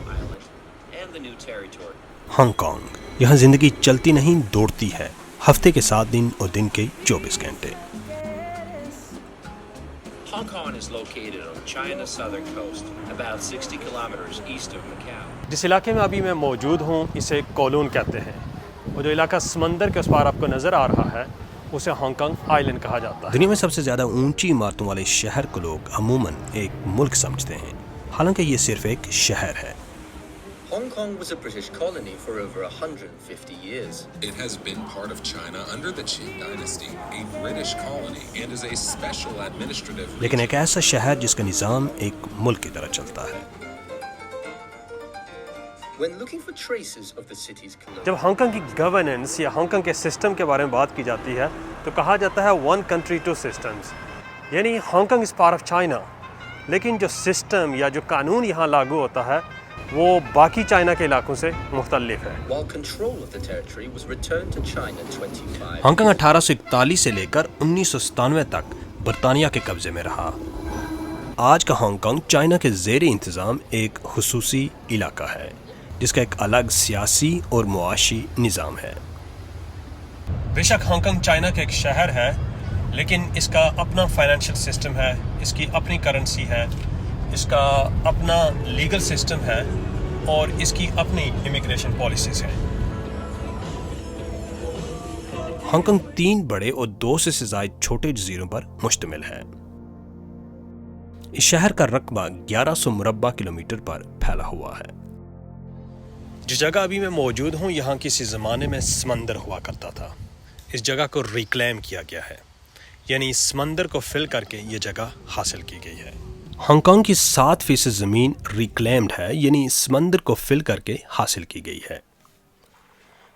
Island and the new territory. Hong Kong, یہاں زندگی چلتی نہیں دوڑتی ہے، ہفتے کے 7 دن اور دن کے 24 گھنٹے۔ Hong Kong is located on China's southern coast, about 60 kilometers east of Macau. جس علاقے میں ابھی میں موجود ہوں اسے کولون کہتے ہیں، اور جو علاقہ سمندر کے اس پار آپ کو نظر آ رہا ہے اسے ہانگ کانگ آئلینڈ کہا جاتا ہے۔ دنیا میں سب سے زیادہ اونچی عمارتوں والے شہر کو لوگ عموماً ایک ملک سمجھتے ہیں، حالانکہ یہ صرف ایک شہر ہے۔ Hong Kong was a British colony for over 150 years. It has been part of China under the Qing dynasty, a British colony, and is a special administrative لیکن ایک ایسا شہر جس کا نظام ایک ملک کی طرح چلتا ہے۔ When looking for traces of the city's colonial جب ہانگ کانگ کی گورننس یا ہانگ کانگ کے سسٹم کے بارے میں بات کی جاتی ہے تو کہا جاتا ہے ون کنٹری ٹو سسٹمز، یعنی Hong Kong is part of China, لیکن جو سسٹم یا جو قانون یہاں لاگو ہوتا ہے وہ باقی چائنا کے علاقوں سے مختلف ہے۔ while control of the territory was returned to China 25 Hong Kong 1841 سے لے کر 1997 تک برطانیہ کے قبضے میں رہا۔ آج کا ہانگ کانگ چائنا کے زیر انتظام ایک خصوصی علاقہ ہے جس کا ایک الگ سیاسی اور معاشی نظام ہے۔ بے شک ہانگ کانگ چائنا کا ایک شہر ہے، لیکن اس کا اپنا فائنینشیل سسٹم ہے، اس کی اپنی کرنسی ہے، اس کا اپنا لیگل سسٹم ہے اور اس کی اپنی امیگریشن پالیسیز ہیں۔ ہانگ کانگ 3 بڑے اور 200 سے زائد چھوٹے جزیروں پر مشتمل ہے۔ اس شہر کا رقبہ 1100 مربع کلومیٹر پر پھیلا ہوا ہے۔ جس جگہ ابھی میں موجود ہوں یہاں کسی زمانے میں سمندر ہوا کرتا تھا، اس جگہ کو ریکلیم کیا گیا ہے، یعنی سمندر کو فل کر کے یہ جگہ حاصل کی گئی ہے۔ ہانگ کانگ کی 7% زمین ریکلیمڈ ہے، یعنی سمندر کو فل کر کے حاصل کی گئی ہے۔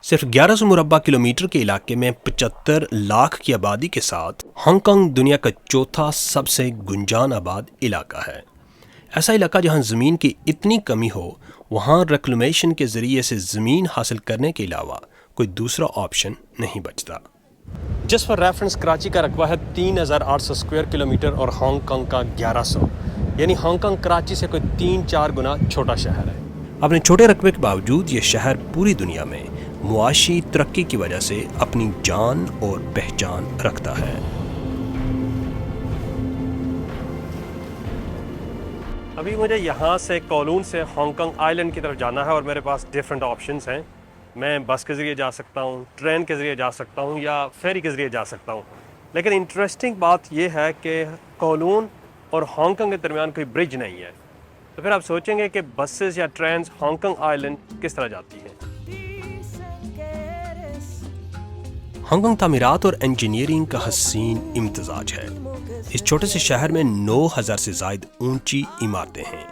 صرف 1100 مربع کلومیٹر کے علاقے میں 75 لاکھ کی آبادی کے ساتھ ہانگ کانگ دنیا کا 4تھا سب سے گنجان آباد علاقہ ہے۔ ایسا علاقہ جہاں زمین کی اتنی کمی ہو وہاں ریکلیمیشن کے ذریعے سے زمین حاصل کرنے کے علاوہ کوئی دوسرا آپشن نہیں بچتا۔ جس پر ریفرنس کراچی کا رقبہ ہے 3800 اسکوائر کلومیٹر اور ہانگ کانگ کا 1100، یعنی ہانگ کانگ کراچی سے کوئی 3-4 گنا چھوٹا شہر ہے۔ اپنے چھوٹے رقبے کے باوجود یہ شہر پوری دنیا میں معاشی ترقی کی وجہ سے اپنی جان اور پہچان رکھتا ہے۔ ابھی مجھے یہاں سے کولون سے ہانگ کانگ آئلینڈ کی طرف جانا ہے اور میرے پاس ڈیفرنٹ آپشنز ہیں۔ میں بس کے ذریعے جا سکتا ہوں، ٹرین کے ذریعے جا سکتا ہوں یا فیری کے ذریعے جا سکتا ہوں، لیکن انٹرسٹنگ بات یہ ہے کہ کولون اور ہانگ کانگ کے درمیان کوئی برج نہیں ہے۔ تو پھر آپ سوچیں گے کہ بسز یا ٹرینز ہانگ کانگ آئلینڈ کس طرح جاتی ہیں۔ ہانگ کانگ تعمیرات اور انجینئرنگ کا حسین امتزاج ہے۔ اس چھوٹے سے شہر میں 9000 سے زائد اونچی عمارتیں ہیں۔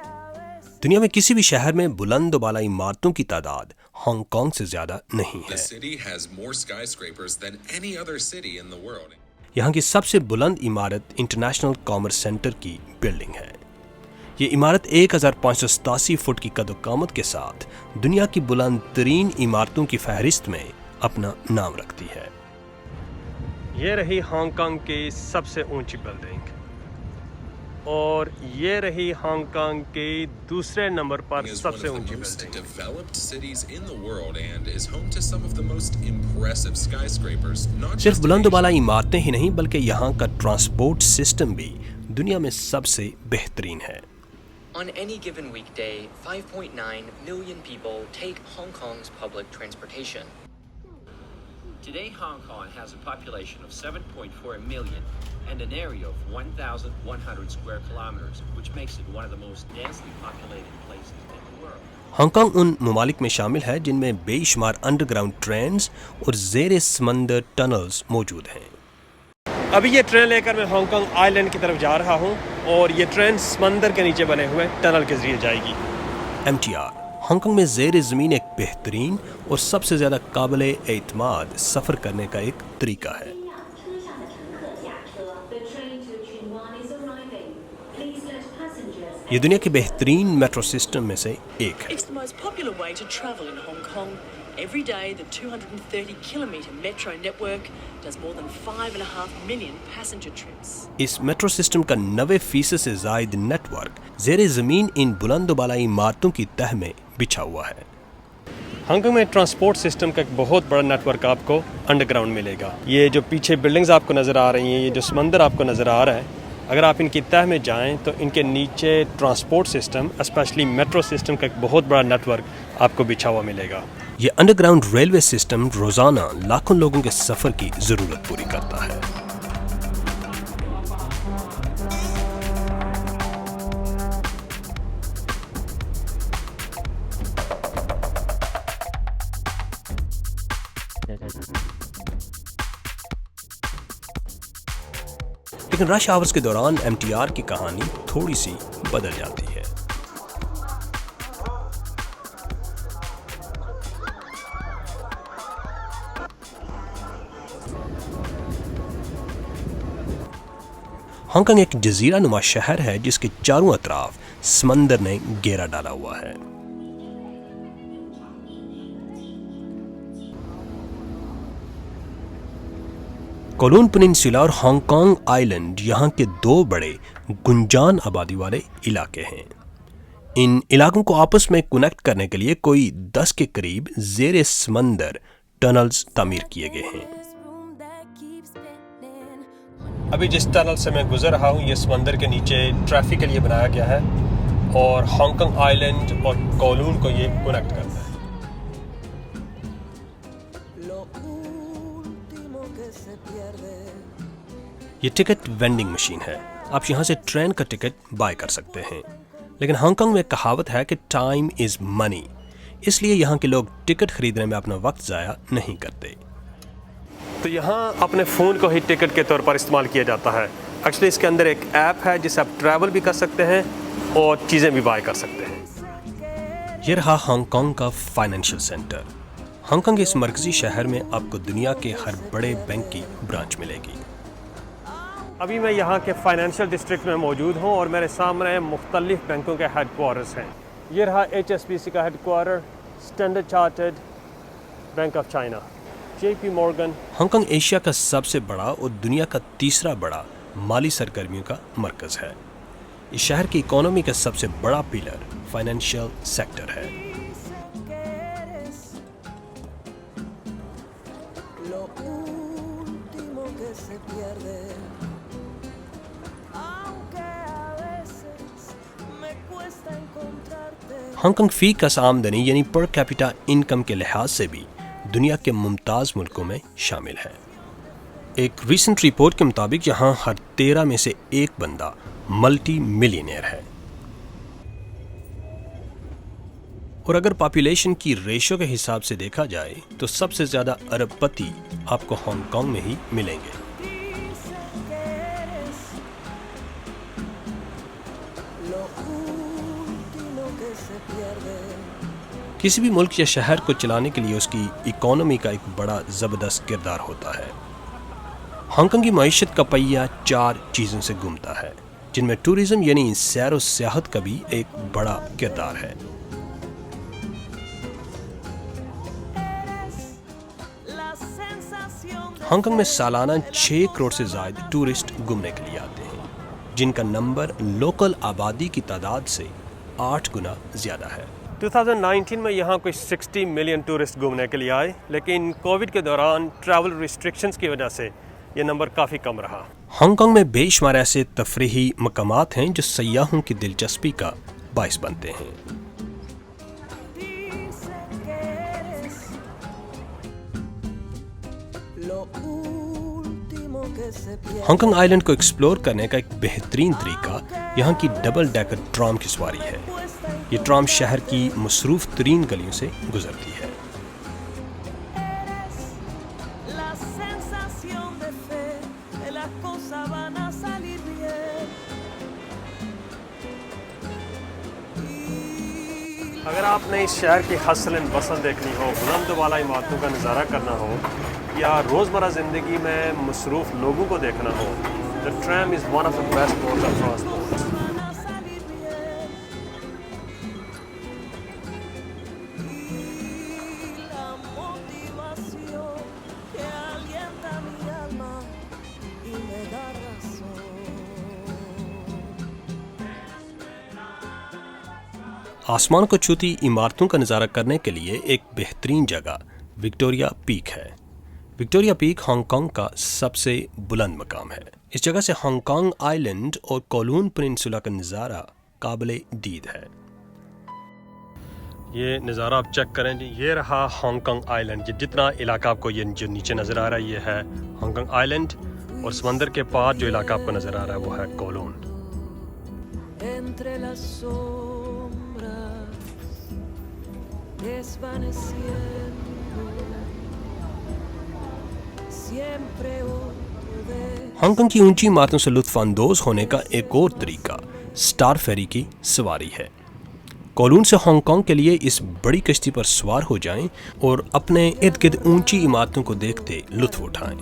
دنیا میں کسی بھی شہر میں بلند و بالا عمارتوں کی تعداد ہانگ کانگ سے زیادہ نہیں ہے۔ The city has more skyscrapers than any other city in the world. یہاں کی سب سے بلند عمارت انٹرنیشنل کامرس سینٹر کی بلڈنگ ہے۔ یہ عمارت 1587 فٹ کی قد و قامت کے ساتھ دنیا کی بلند ترین عمارتوں کی فہرست میں اپنا نام رکھتی ہے۔ یہ رہی ہانگ کانگ کی سب سے اونچی بلڈنگ، اور یہ رہی ہانگ کانگ کی دوسرے number per It is sub one سے of the اونچی most building. developed cities in the world and is home to some of the most impressive skyscrapers, not صرف just بلند و بالا Asia. عمارتیں ہی نہیں بلکہ یہاں کا ٹرانسپورٹ سسٹم بھی دنیا میں سب سے بہترین ہے۔ On any given weekday, 5.9 million people take Hong Kong's public transportation. Today, Hong Kong has a population of 7.4 million and an area of 1,100 square kilometers, which makes it one of the most densely populated places in the world. Hong Kong ان ممالک میں شامل ہے جن میں بے شمار under ground trains اور زیر سمندر ٹنلز موجود ہیں۔ ابھی یہ ٹرین لے کر میں ہانگ کانگ آئلینڈ کی طرف جا رہا ہوں اور یہ ٹرین سمندر کے نیچے بنے ہوئے ٹنل کے ذریعے جائے گی۔ MTR ہانگ کانگ میں زیر زمین ایک بہترین اور سب سے زیادہ قابل اعتماد سفر کرنے کا ایک طریقہ ہے۔ The train to Chunwan is arriving. Please let passengers یہ دنیا کے بہترین میٹرو سسٹم میں سے ایک ہے. It's the most popular way to travel in Hong Kong. Every day, the 230-kilometre metro network does more than 5.5 million passenger trips. Us metro system کا 90% سے زائد نیٹ ورک زیر زمین ان بلند و بالا عمارتوں کی تہ میں بچھا ہوا ہے. ہانگ کانگ میں ٹرانسپورٹ سسٹم کا ایک بہت بڑا نیٹ ورک آپ کو انڈر گراؤنڈ ملے گا. یہ جو پیچھے بلڈنگز آپ کو نظر آ رہی ہیں, یہ جو سمندر آپ کو نظر آ رہا ہے, اگر آپ ان کی تہ میں جائیں تو ان کے نیچے transport system especially metro system کا ایک بہت بڑا نیٹ ورک آپ کو بچھا ہوا ملے گا. یہ انڈر گراؤنڈ ریلوے سسٹم روزانہ لاکھوں لوگوں کے سفر کی ضرورت پوری کرتا ہے. لیکن رش آورز کے دوران MTR کی کہانی تھوڑی سی بدل جاتی ہے. ہانگ کانگ ایک جزیرہ نما شہر ہے جس کے چاروں اطراف سمندر نے گھیرا ڈالا ہوا ہے. کولون پننسولا اور ہانگ کانگ آئلینڈ یہاں کے دو بڑے گنجان آبادی والے علاقے ہیں. ان علاقوں کو آپس میں کنیکٹ کرنے کے لیے کوئی 10 کے قریب زیر سمندر ٹنلز تعمیر کیے گئے ہیں. ابھی جس ٹنل سے میں گزر رہا ہوں یہ سمندر کے نیچے ٹریفک کے لیے بنایا گیا ہے اور ہانگ کانگ آئلینڈ اور کولون کو یہ کنیکٹ کرتا ہے. یہ ٹکٹ وینڈنگ مشین ہے. آپ یہاں سے ٹرین کا ٹکٹ بائی کر سکتے ہیں. لیکن ہانگ کانگ میں ایک کہاوت ہے کہ ٹائم از منی, اس لیے یہاں کے لوگ ٹکٹ خریدنے میں اپنا وقت ضائع نہیں کرتے. تو یہاں اپنے فون کو ہی ٹکٹ کے طور پر استعمال کیا جاتا ہے. ایکچولی اس کے اندر ایک ایپ ہے جس سے آپ ٹریول بھی کر سکتے ہیں اور چیزیں بھی بائی کر سکتے ہیں. یہ رہا ہانگ کانگ کا فائنینشیل سینٹر. ہانگ کانگ اس مرکزی شہر میں آپ کو دنیا کے ہر بڑے بینک کی برانچ ملے گی. ابھی میں یہاں کے فائنینشیل ڈسٹرکٹ میں موجود ہوں اور میرے سامنے مختلف بینکوں کے ہیڈ کوارٹرز ہیں. یہ رہا HSBC کا headquarter, Standard Chartered Bank of China, JP Morgan. Hong Kong Asia کا سب سے بڑا اور دنیا کا تیسرا بڑا مالی سرگرمیوں کا مرکز ہے. اس شہر کی اکانومی کا سب سے بڑا پلر فائنینشیل سیکٹر ہے. ہانگ کانگ فی کس آمدنی یعنی پر کیپیٹا انکم کے لحاظ سے بھی دنیا کے ممتاز ملکوں میں شامل ہے. ایک ریسنٹ رپورٹ کے مطابق یہاں ہر 13 میں سے ایک بندہ ملٹی ملینئر ہے. اور اگر پاپولیشن کی ریشو کے حساب سے دیکھا جائے تو سب سے زیادہ ارب پتی آپ کو ہانگ کانگ میں ہی ملیں گے. کسی بھی ملک یا شہر کو چلانے کے لیے اس کی اکانومی کا ایک بڑا زبردست کردار ہوتا ہے. ہانگ کانگ کی معیشت کا پہیہ 4 چیزوں سے گھومتا ہے جن میں ٹورزم یعنی سیر و سیاحت کا بھی ایک بڑا کردار ہے. ہانگ کانگ میں سالانہ 6 کروڑ سے زائد ٹورسٹ گھومنے کے لیے آتے ہیں جن کا نمبر لوکل آبادی کی تعداد سے 8 گنا زیادہ ہے. 2019 میں یہاں کوئی 60 ملین ٹورسٹ گھومنے کے لیے آئے, لیکن کووڈ کے دوران ٹریول ریسٹرکشنز کی وجہ سے یہ نمبر کافی کم رہا. ہانگ کانگ میں بے شمار ایسے تفریحی مقامات ہیں جو سیاحوں کی دلچسپی کا باعث بنتے ہیں. ہانگ کانگ آئلینڈ کو ایکسپلور کرنے کا ایک بہترین طریقہ یہاں کی ڈبل ڈیکر ٹرام کی سواری ہے. یہ ٹرام شہر کی مصروف ترین گلیوں سے گزرتی ہے. اگر آپ نے اس شہر کی حسن و بسن دیکھنی ہو, بلند و بالا عمارتوں کا نظارہ کرنا ہو یا روزمرہ زندگی میں مصروف لوگوں کو دیکھنا ہو, the tram is one of the best modes of transport. آسمان کو چھوتی عمارتوں کا نظارہ کرنے کے لیے ایک بہترین جگہ وکٹوریا پیک ہے۔ وکٹوریا پیک ہانگ کانگ کا سب سے بلند مقام ہے۔ اس جگہ سے ہانگ کانگ آئی لینڈ اور کولون پیننسولا کا نظارہ قابل دید ہے۔ یہ نظارہ آپ چیک کریں جی، یہ رہا ہانگ کانگ آئی لینڈ۔ جتنا علاقہ آپ کو یہ جو نیچے نظر آ رہا ہے یہ ہے ہانگ کانگ آئی لینڈ، اور سمندر کے پار جو علاقہ آپ کو نظر آ رہا ہے وہ ہے کولون۔ ہانگ کانگ کی اونچی عمارتوں سے لطف اندوز ہونے کا ایک اور طریقہ سٹار فیری کی سواری ہے۔ کولون سے ہانگ کانگ کے لیے اس بڑی کشتی پر سوار ہو جائیں اور اپنے ارد گرد اونچی عمارتوں کو دیکھتے لطف اٹھائیں۔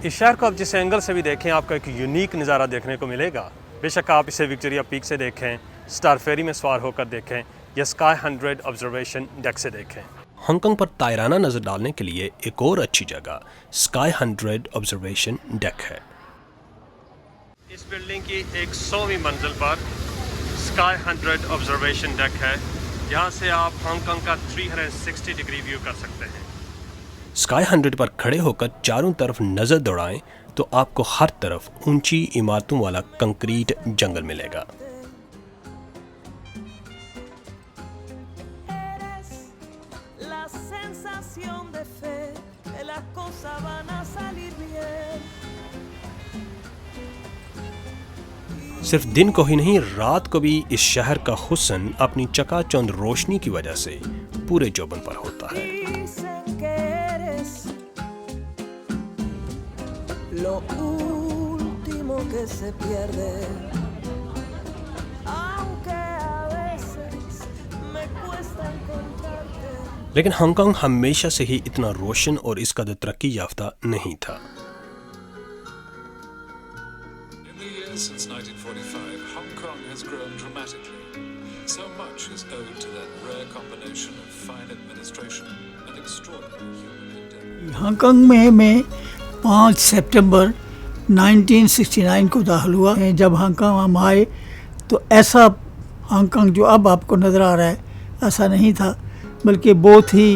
اس شہر کو آپ جس اینگل سے بھی دیکھیں آپ کو ایک یونیک نظارہ دیکھنے کو ملے گا۔ بے شک آپ اسے وکٹوریا پیک سے دیکھیں، سٹار فیری میں سوار ہو کر دیکھیں، یا اسکائی 100 آبزرویشن ڈیک سے دیکھیں۔ ہانگ کانگ پر طائرانہ نظر ڈالنے کے لیے ایک اور اچھی جگہ اسکائی 100 آبزرویشن ڈیک ہے۔ اس بلڈنگ کی 100ویں منزل پر اسکائی 100 آبزرویشن ڈیک ہے، جہاں سے آپ ہانگ کانگ کا 360 ڈگری ویو کر سکتے ہیں۔ اسکائی 100 پر کھڑے ہو کر چاروں طرف نظر دوڑائیں تو آپ کو ہر طرف اونچی عمارتوں والا کنکریٹ جنگل ملے گا۔ صرف دن کو ہی نہیں، رات کو بھی اس شہر کا حسن اپنی چکا چوند روشنی کی وجہ سے پورے جوبن پر ہوتا ہے۔ لیکن ہانگ کانگ ہمیشہ سے ہی اتنا روشن اور اس قدر ترقی یافتہ نہیں تھا۔ Since 1945, Hong Kong has grown dramatically. So much is owed to that rare combination of fine administration and extraordinary human endeavor. Hong Kong میں 5 سپٹمبر 1969 کو داخل ہوا۔ جب ہانگ کانگ ہم آئے تو ایسا ہانگ کانگ جو اب آپ کو نظر آ رہا ہے ایسا نہیں تھا، بلکہ بہت ہی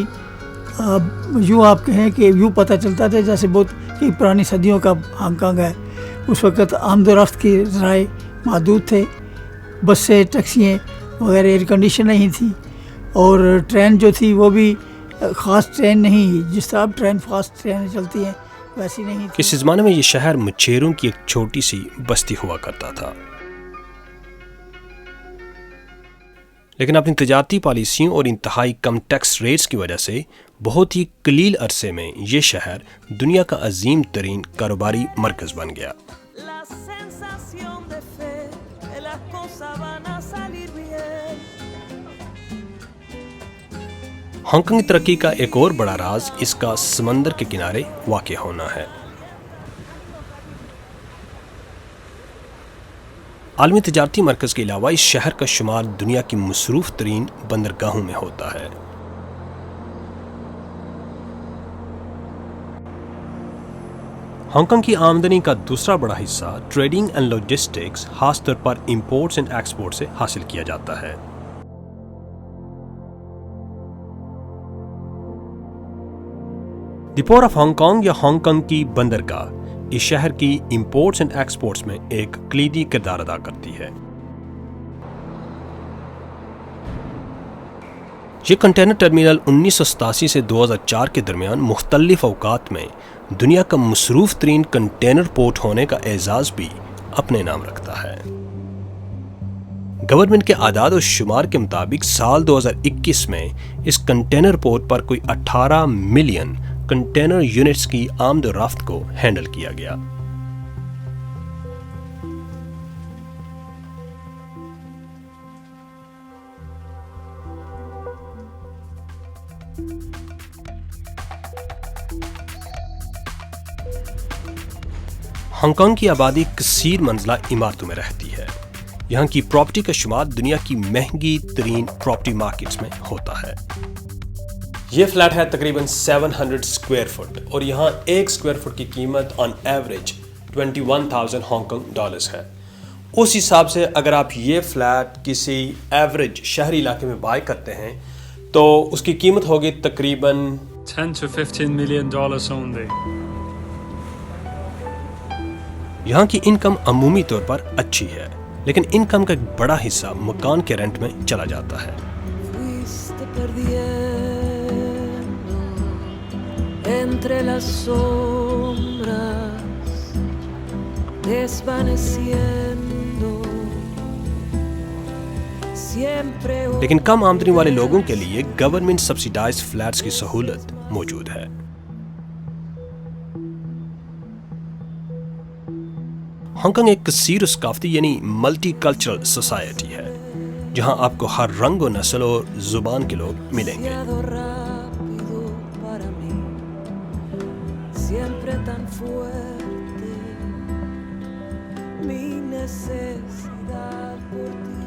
یوں آپ کہیں کہ یوں پتہ چلتا تھا جیسے بہت ہی پرانی صدیوں کا ہانگ کانگ ہے۔ اس وقت آمد و رفت کے ذرائع محدود تھے، بسیں ٹیکسیاں وغیرہ ایئر کنڈیشن نہیں تھی، اور ٹرین جو تھی وہ بھی خاص ٹرین نہیں، جس طرح اب ٹرین فاسٹ ٹرینیں چلتی ہیں ویسی نہیں تھی۔ کسی زمانے میں یہ شہر مچھیروں کی ایک چھوٹی سی بستی ہوا کرتا تھا، لیکن اپنی تجارتی پالیسیوں اور انتہائی کم ٹیکس ریٹس کی وجہ سے بہت ہی قلیل عرصے میں یہ شہر دنیا کا عظیم ترین کاروباری مرکز بن گیا۔ ہانگ کانگ کی ترقی کا ایک اور بڑا راز اس کا سمندر کے کنارے واقع ہونا ہے۔ عالمی تجارتی مرکز کے علاوہ اس شہر کا شمار دنیا کی مصروف ترین بندرگاہوں میں ہوتا ہے۔ ہانگ کانگ کی آمدنی کا دوسرا بڑا حصہ ٹریڈنگ اینڈ لاجسٹکس، خاص طور پر امپورٹس اینڈ ایکسپورٹ سے حاصل کیا جاتا ہے۔ دی پورٹ آف ہانگ کانگ یا ہانگ کانگ کی بندرگاہ اس شہر کی امپورٹس اینڈ ایکسپورٹس میں ایک کلیدی کردار ادا کرتی ہے۔ یہ کنٹینر ٹرمینل 1987 سے 2004 کے درمیان مختلف اوقات میں دنیا کا مصروف ترین کنٹینر پورٹ ہونے کا اعزاز بھی اپنے نام رکھتا ہے۔ گورنمنٹ کے اعداد و شمار کے مطابق سال 2021 میں اس کنٹینر پورٹ پر کوئی 18 ملین کنٹینر یونٹس کی آمد و رفت کو ہینڈل کیا گیا۔ ہانگ کانگ کی آبادی کثیر منزلہ عمارتوں میں رہتی ہے۔ یہاں کی پراپرٹی کا شمار دنیا کی مہنگی ترین پراپرٹی مارکیٹس میں ہوتا ہے۔ یہ فلیٹ ہے تقریباً 700 اسکوائر فٹ اور یہاں ایک اسکوائر فٹ کی قیمت on average 21,000 Hong Kong dollars ہے۔ اس حساب سے اگر آپ یہ فلیٹ کسی ایوریج شہری علاقے میں بائی کرتے ہیں تو اس کی قیمت ہوگی تقریباً $10 to $15 million only. یہاں کی انکم عمومی طور پر اچھی ہے، لیکن انکم کا ایک بڑا حصہ مکان کے رینٹ میں چلا جاتا ہے۔ Fuiste perdiendo entre las sombras, desvaneciendo. Siempre لیکن کم آمدنی والے لوگوں کے لیے گورنمنٹ سبسیڈائز فلیٹس کی سہولت موجود ہے۔ ہانگ کانگ ایک کثیر ثقافتی یعنی ملٹی کلچرل سوسائٹی ہے، جہاں آپ کو ہر رنگ و نسل اور زبان کے لوگ ملیں گے۔ rápido para mí, siempre tan fuerte, mi necesidad por ti.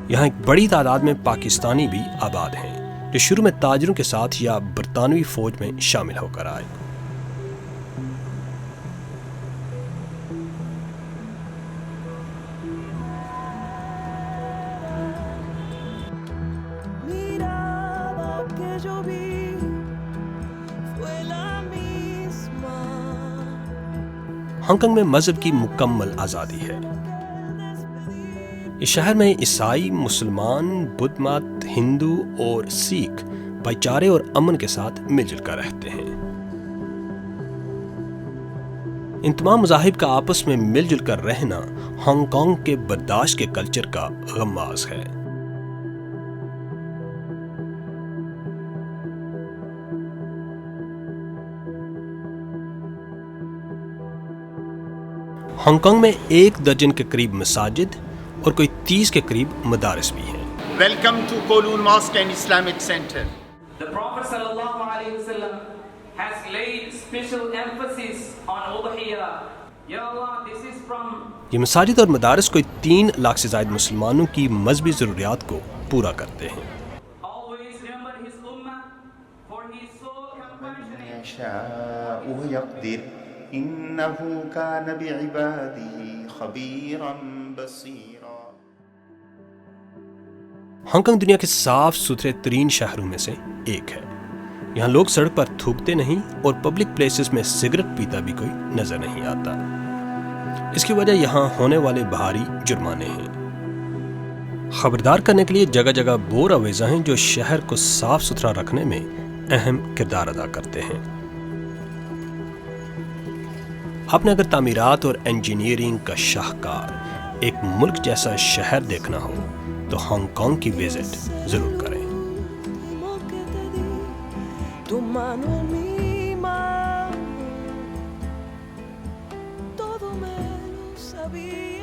یہاں ایک بڑی تعداد میں پاکستانی بھی آباد ہیں جو شروع میں تاجروں کے ساتھ یا برطانوی فوج میں شامل ہو کر آئے۔ Mirada que yo vi fue la misma. Hong Kong میں مذہب کی مکمل آزادی ہے۔ اس شہر میں عیسائی، مسلمان، بدھ مت، ہندو اور سکھ بھائی چارے اور امن کے ساتھ مل جل کر رہتے ہیں۔ ان تمام مذاہب کا آپس میں مل جل کر رہنا ہانگ کانگ کے برداشت کے کلچر کا غماز ہے۔ ہانگ کانگ میں 1 درجن کے قریب مساجد اور کوئی 30 کے قریب مدارس بھی ہیں۔ Welcome to Kowloon Mosque and Islamic Center. The Prophet sallallahu alaihi wasallam has laid special emphasis on udhiyah. Ya Allah, this is from یہ مساجد اور مدارس کوئی 3 لاکھ سے زائد مسلمانوں کی مذہبی ضروریات کو پورا کرتے ہیں۔ always remember his ummah for his so compassionate. يشاء يقدر إنه كان بعباده خبيرا بصيرا. ہانگ کانگ دنیا کے صاف ستھرے ترین شہروں میں سے ایک ہے۔ یہاں لوگ سڑک پر تھوکتے نہیں اور پبلک پلیسز میں سگریٹ پیتا بھی کوئی نظر نہیں آتا۔ اس کی وجہ یہاں ہونے والے بھاری جرمانے ہیں۔ خبردار کرنے کے لیے جگہ جگہ بور آویزاں ہیں جو شہر کو صاف ستھرا رکھنے میں اہم کردار ادا کرتے ہیں۔ آپ نے اگر تعمیرات اور انجینئرنگ کا شاہکار ایک ملک جیسا شہر دیکھنا ہو تو ہانگ کانگ کی وزٹ ضرور کریں۔ Tu mano en mi mano, todo me lo sabía.